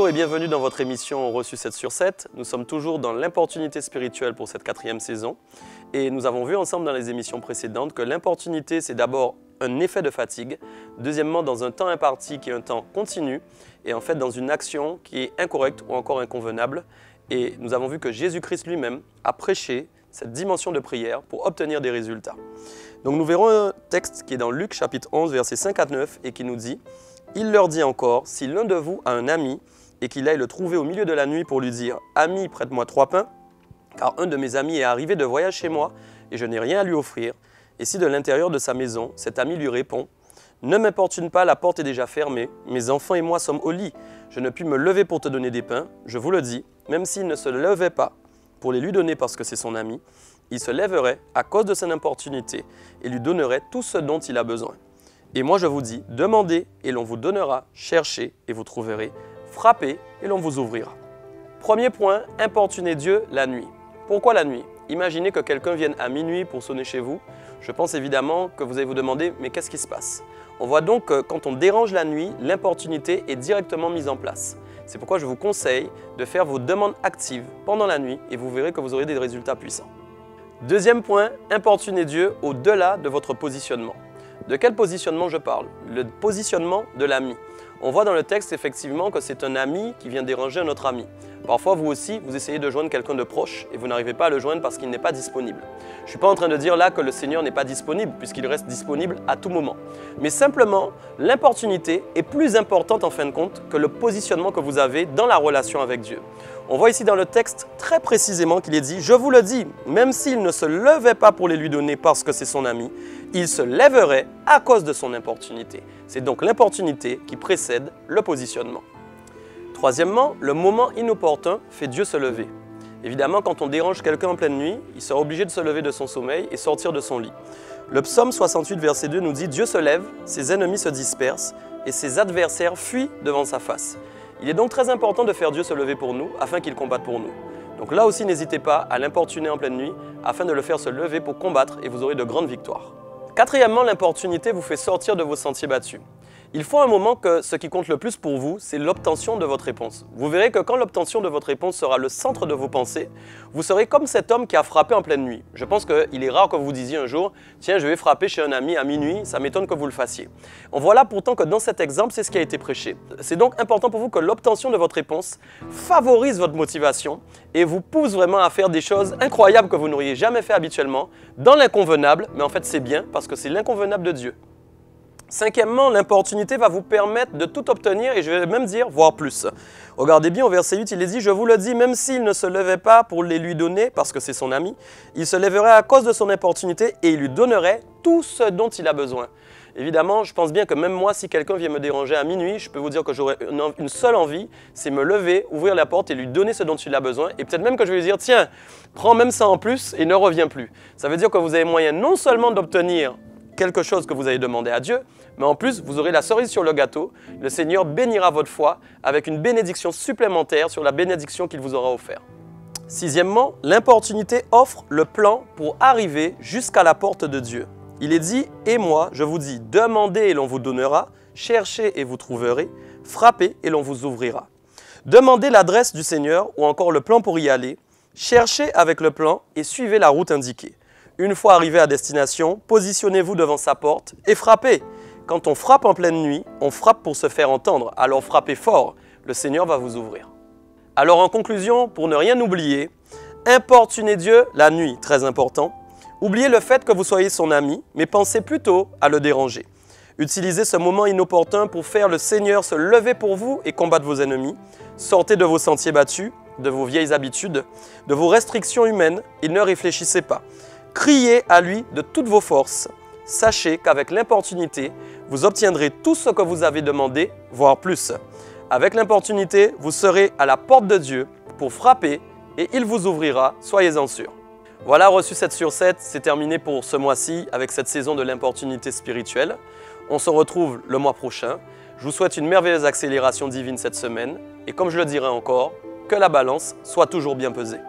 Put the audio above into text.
Bonjour et bienvenue dans votre émission Reçu 7 sur 7. Nous sommes toujours dans l'importunité spirituelle pour cette 4e saison. Et nous avons vu ensemble dans les émissions précédentes que l'importunité, c'est d'abord un effet de fatigue. Deuxièmement, dans un temps imparti qui est un temps continu. Et en fait, dans une action qui est incorrecte ou encore inconvenable. Et nous avons vu que Jésus-Christ lui-même a prêché cette dimension de prière pour obtenir des résultats. Donc nous verrons un texte qui est dans Luc chapitre 11, versets 5 à 9 et qui nous dit « Il leur dit encore, si l'un de vous a un ami et qu'il aille le trouver au milieu de la nuit pour lui dire « Ami, prête-moi 3 pains, car un de mes amis est arrivé de voyage chez moi et je n'ai rien à lui offrir. » Et si de l'intérieur de sa maison, cet ami lui répond « Ne m'importune pas, la porte est déjà fermée, mes enfants et moi sommes au lit, je ne puis me lever pour te donner des pains, je vous le dis, même s'il ne se levait pas pour les lui donner parce que c'est son ami, il se lèverait à cause de son importunité et lui donnerait tout ce dont il a besoin. Et moi je vous dis, demandez et l'on vous donnera, cherchez et vous trouverez, frappez et l'on vous ouvrira. » Premier point, importunez Dieu la nuit. Pourquoi la nuit? Imaginez que quelqu'un vienne à minuit pour sonner chez vous. Je pense évidemment que vous allez vous demander, mais qu'est-ce qui se passe? On voit donc que quand on dérange la nuit, l'importunité est directement mise en place. C'est pourquoi je vous conseille de faire vos demandes actives pendant la nuit et vous verrez que vous aurez des résultats puissants. Deuxième point, importunez Dieu au-delà de votre positionnement. De quel positionnement je parle? Le positionnement de l'ami. On voit dans le texte effectivement que c'est un ami qui vient déranger un autre ami. Parfois, vous aussi, vous essayez de joindre quelqu'un de proche et vous n'arrivez pas à le joindre parce qu'il n'est pas disponible. Je ne suis pas en train de dire là que le Seigneur n'est pas disponible puisqu'il reste disponible à tout moment. Mais simplement, l'importunité est plus importante en fin de compte que le positionnement que vous avez dans la relation avec Dieu. On voit ici dans le texte très précisément qu'il est dit « Je vous le dis, même s'il ne se levait pas pour les lui donner parce que c'est son ami, il se lèverait à cause de son importunité. » C'est donc l'importunité qui précède le positionnement. Troisièmement, le moment inopportun fait Dieu se lever. Évidemment, quand on dérange quelqu'un en pleine nuit, il sera obligé de se lever de son sommeil et sortir de son lit. Le psaume 68, verset 2 nous dit « Dieu se lève, ses ennemis se dispersent et ses adversaires fuient devant sa face. » Il est donc très important de faire Dieu se lever pour nous afin qu'il combatte pour nous. Donc là aussi, n'hésitez pas à l'importuner en pleine nuit afin de le faire se lever pour combattre et vous aurez de grandes victoires. Quatrièmement, l'importunité vous fait sortir de vos sentiers battus. Il faut un moment que ce qui compte le plus pour vous, c'est l'obtention de votre réponse. Vous verrez que quand l'obtention de votre réponse sera le centre de vos pensées, vous serez comme cet homme qui a frappé en pleine nuit. Je pense qu'il est rare que vous disiez un jour « Tiens, je vais frapper chez un ami à minuit, ça m'étonne que vous le fassiez. » On voit là pourtant que dans cet exemple, c'est ce qui a été prêché. C'est donc important pour vous que l'obtention de votre réponse favorise votre motivation et vous pousse vraiment à faire des choses incroyables que vous n'auriez jamais fait habituellement, dans l'inconvenable, mais en fait c'est bien parce que c'est l'inconvenable de Dieu. Cinquièmement, l'importunité va vous permettre de tout obtenir et je vais même dire, voire plus. Regardez bien au verset 8, il est dit « Je vous le dis, même s'il ne se levait pas pour les lui donner, parce que c'est son ami, il se lèverait à cause de son importunité et il lui donnerait tout ce dont il a besoin. » Évidemment, je pense bien que même moi, si quelqu'un vient me déranger à minuit, je peux vous dire que j'aurai une seule envie, c'est me lever, ouvrir la porte et lui donner ce dont il a besoin. Et peut-être même que je vais lui dire « Tiens, prends même ça en plus et ne reviens plus. » Ça veut dire que vous avez moyen non seulement d'obtenir quelque chose que vous avez demandé à Dieu, mais en plus, vous aurez la cerise sur le gâteau. Le Seigneur bénira votre foi avec une bénédiction supplémentaire sur la bénédiction qu'il vous aura offerte. Sixièmement, l'importunité offre le plan pour arriver jusqu'à la porte de Dieu. Il est dit « Et moi, je vous dis, demandez et l'on vous donnera, cherchez et vous trouverez, frappez et l'on vous ouvrira. » Demandez l'adresse du Seigneur ou encore le plan pour y aller, cherchez avec le plan et suivez la route indiquée. Une fois arrivé à destination, positionnez-vous devant sa porte et frappez. Quand on frappe en pleine nuit, on frappe pour se faire entendre, alors frappez fort, le Seigneur va vous ouvrir. Alors en conclusion, pour ne rien oublier, importunez Dieu la nuit, très important. Oubliez le fait que vous soyez son ami, mais pensez plutôt à le déranger. Utilisez ce moment inopportun pour faire le Seigneur se lever pour vous et combattre vos ennemis. Sortez de vos sentiers battus, de vos vieilles habitudes, de vos restrictions humaines et ne réfléchissez pas. Criez à lui de toutes vos forces. Sachez qu'avec l'importunité, vous obtiendrez tout ce que vous avez demandé, voire plus. Avec l'importunité, vous serez à la porte de Dieu pour frapper et il vous ouvrira, soyez-en sûrs. Voilà, Reçu 7 sur 7, c'est terminé pour ce mois-ci avec cette saison de l'importunité spirituelle. On se retrouve le mois prochain. Je vous souhaite une merveilleuse accélération divine cette semaine et comme je le dirai encore, que la balance soit toujours bien pesée.